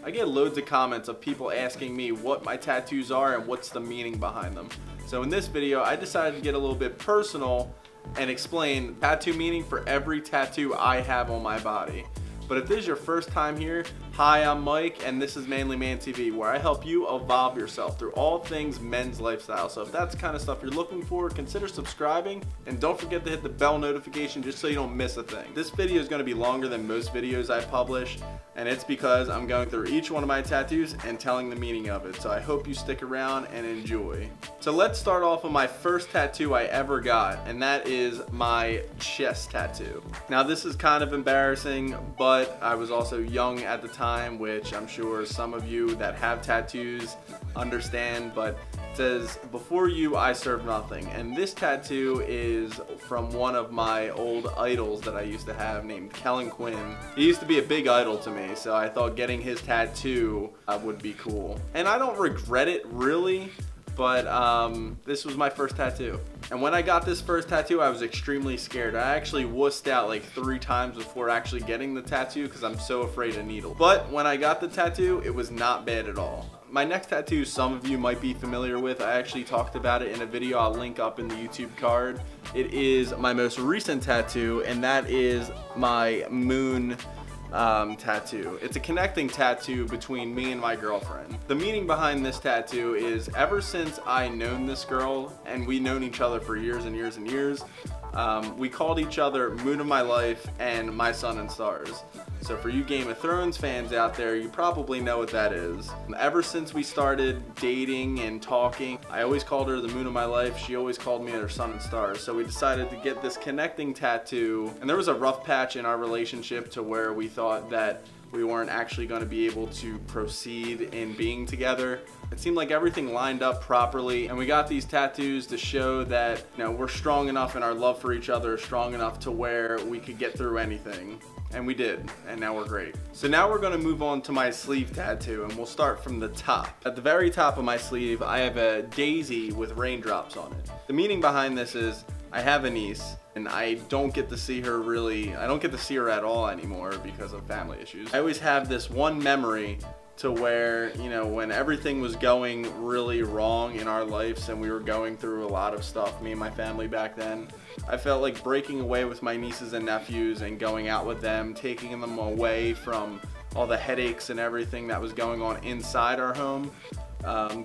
I get loads of comments of people asking me what my tattoos are and what's the meaning behind them. So in this video, I decided to get a little bit personal and explain tattoo meaning for every tattoo I have on my body. But if this is your first time here, hi, I'm Mike, and this is Manly Man TV, where I help you evolve yourself through all things men's lifestyle. So if that's the kind of stuff you're looking for, consider subscribing, and don't forget to hit the bell notification just so you don't miss a thing. This video is going to be longer than most videos I publish, and it's because I'm going through each one of my tattoos and telling the meaning of it. So I hope you stick around and enjoy. So let's start off with my first tattoo I ever got, and that is my chest tattoo. Now this is kind of embarrassing, but I was also young at the time, which I'm sure some of you that have tattoos understand, but it says, "Before you, I serve nothing." And this tattoo is from one of my old idols that I used to have named Kellen Quinn. He used to be a big idol to me, so I thought getting his tattoo would be cool. And I don't regret it really, but this was my first tattoo. And when I got this first tattoo, I was extremely scared. I actually wussed out like 3 times before actually getting the tattoo because I'm so afraid of needles. But when I got the tattoo, it was not bad at all. My next tattoo, some of you might be familiar with. I actually talked about it in a video I'll link up in the YouTube card. It is my most recent tattoo, and that is my moon tattoo. It's a connecting tattoo between me and my girlfriend. The meaning behind this tattoo is ever since I known this girl, and we known each other for years and years and years, we called each other Moon of My Life and My Sun and Stars. So for you Game of Thrones fans out there, you probably know what that is. Ever since we started dating and talking, I always called her the Moon of My Life. She always called me her Sun and Stars. So we decided to get this connecting tattoo. And there was a rough patch in our relationship to where we thought that we weren't actually going to be able to proceed in being together. It seemed like everything lined up properly, and we got these tattoos to show that, you know, we're strong enough and our love for each other is strong enough to where we could get through anything. And we did, and now we're great. So now we're gonna move on to my sleeve tattoo, and we'll start from the top. At the very top of my sleeve, I have a daisy with raindrops on it. The meaning behind this is, I have a niece, and I don't get to see her I don't get to see her at all anymore because of family issues. I always have this one memory to where, you know, when everything was going really wrong in our lives and we were going through a lot of stuff, me and my family back then, I felt like breaking away with my nieces and nephews and going out with them, taking them away from all the headaches and everything that was going on inside our home.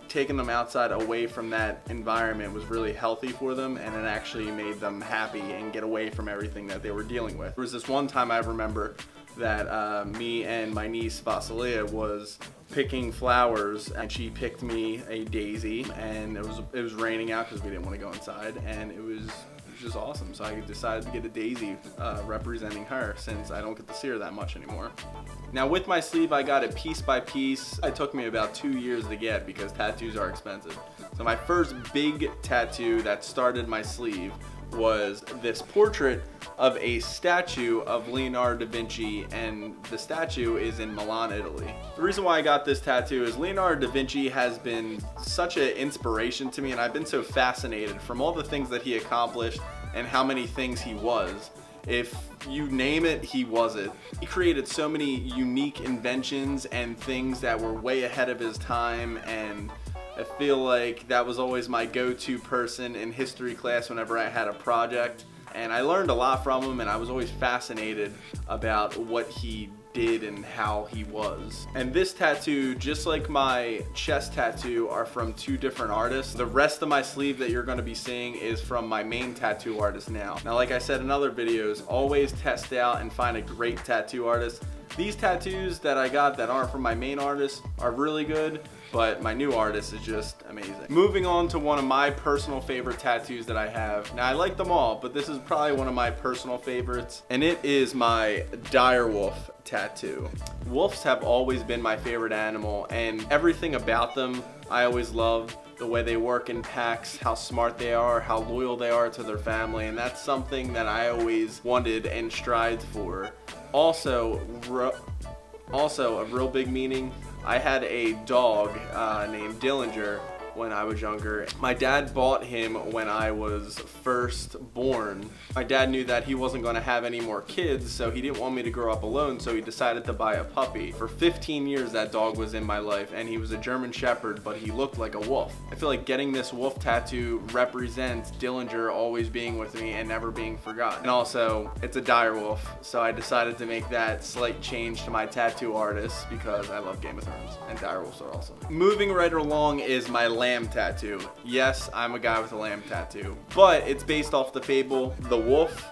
Taking them outside away from that environment was really healthy for them, and it actually made them happy and get away from everything that they were dealing with. There was this one time I remember that me and my niece Vasilia was picking flowers, and she picked me a daisy, and it was raining out because we didn't want to go inside, and it was just awesome. So I decided to get a daisy representing her, since I don't get to see her that much anymore. Now with my sleeve, I got it piece by piece. It took me about 2 years to get because tattoos are expensive. So my first big tattoo that started my sleeve was this portrait of a statue of Leonardo da Vinci, and the statue is in Milan, Italy. The reason why I got this tattoo is Leonardo da Vinci has been such an inspiration to me, and I've been so fascinated from all the things that he accomplished and how many things he was. If you name it, he was it. He created so many unique inventions and things that were way ahead of his time, and I feel like that was always my go-to person in history class whenever I had a project. And I learned a lot from him, and I was always fascinated about what he did and how he was. And this tattoo, just like my chest tattoo, are from 2 different artists. The rest of my sleeve that you're going to be seeing is from my main tattoo artist now. Now, like I said in other videos, always test out and find a great tattoo artist. These tattoos that I got that aren't from my main artist are really good, but my new artist is just amazing. Moving on to one of my personal favorite tattoos that I have. Now I like them all, but this is probably one of my personal favorites, and it is my dire wolf tattoo. Wolves have always been my favorite animal, and everything about them I always loved. The way they work in packs, how smart they are, how loyal they are to their family, and that's something that I always wanted and strived for. Also a real big meaning, I had a dog named Dillinger when I was younger. My dad bought him when I was first born. My dad knew that he wasn't going to have any more kids, so he didn't want me to grow up alone, so he decided to buy a puppy. For 15 years that dog was in my life, and he was a German Shepherd, but he looked like a wolf. I feel like getting this wolf tattoo represents Dillinger always being with me and never being forgotten. And also, it's a dire wolf, so I decided to make that slight change to my tattoo artist because I love Game of Thrones, and dire wolves are awesome. Moving right along is my lamb tattoo. Yes, I'm a guy with a lamb tattoo, but it's based off the fable, The Wolf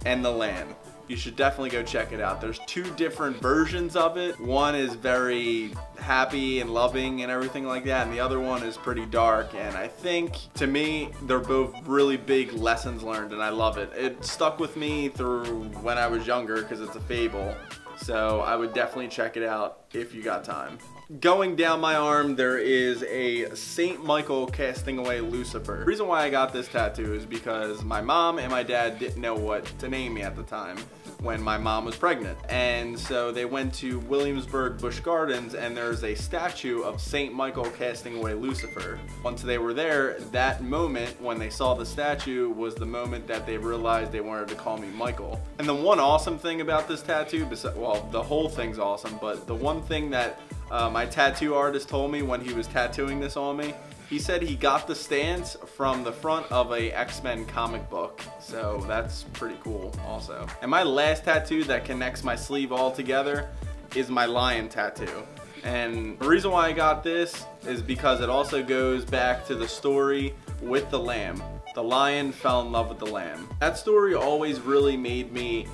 and the Lamb. You should definitely go check it out. There's two different versions of it. One is very happy and loving and everything like that, and the other one is pretty dark, and I think, to me, they're both really big lessons learned, and I love it. It stuck with me through when I was younger because it's a fable, so I would definitely check it out if you got time. Going down my arm, there is a St. Michael casting away Lucifer. The reason why I got this tattoo is because my mom and my dad didn't know what to name me at the time when my mom was pregnant. And so they went to Williamsburg Busch Gardens, and there's a statue of St. Michael casting away Lucifer. Once they were there, that moment when they saw the statue was the moment that they realized they wanted to call me Michael. And the one awesome thing about this tattoo, well, the whole thing's awesome, but the one thing that my tattoo artist told me when he was tattooing this on me, he said he got the stance from the front of a X-Men comic book, so that's pretty cool also. And my last tattoo that connects my sleeve all together is my lion tattoo. And the reason why I got this is because it also goes back to the story with the lamb. The lion fell in love with the lamb. That story always really made me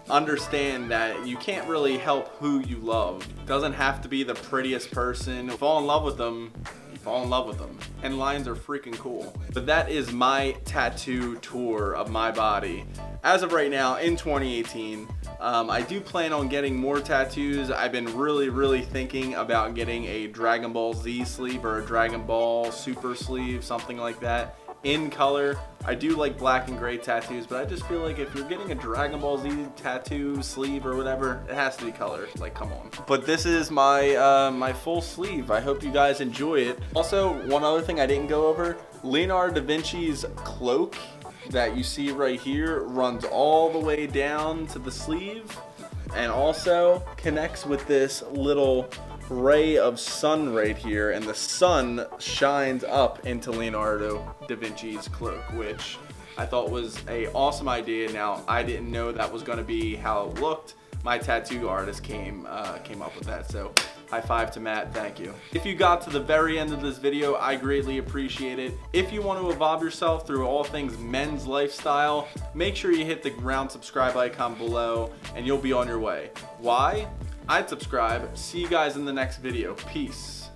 understand that you can't really help who you love. It doesn't have to be the prettiest person. Fall in love with them, you fall in love with them. And lions are freaking cool. But that is my tattoo tour of my body. As of right now, in 2018, I do plan on getting more tattoos. I've been really thinking about getting a Dragon Ball Z sleeve or a Dragon Ball Super sleeve, something like that, in color. I do like black and gray tattoos, but I just feel like if you're getting a Dragon Ball Z tattoo sleeve or whatever, it has to be colored. Like, come on. But this is my my full sleeve. I hope you guys enjoy it. Also, one other thing I didn't go over, Leonardo da Vinci's cloak that you see right here runs all the way down to the sleeve and also connects with this little ray of sun right here, and the sun shines up into Leonardo da Vinci's cloak, which I thought was an awesome idea. Now, I didn't know that was going to be how it looked. My tattoo artist came up with that, so high five to Matt, thank you. If you got to the very end of this video, I greatly appreciate it. If you want to evolve yourself through all things men's lifestyle, make sure you hit the round subscribe icon below and you'll be on your way. Why? I'd subscribe. See you guys in the next video. Peace.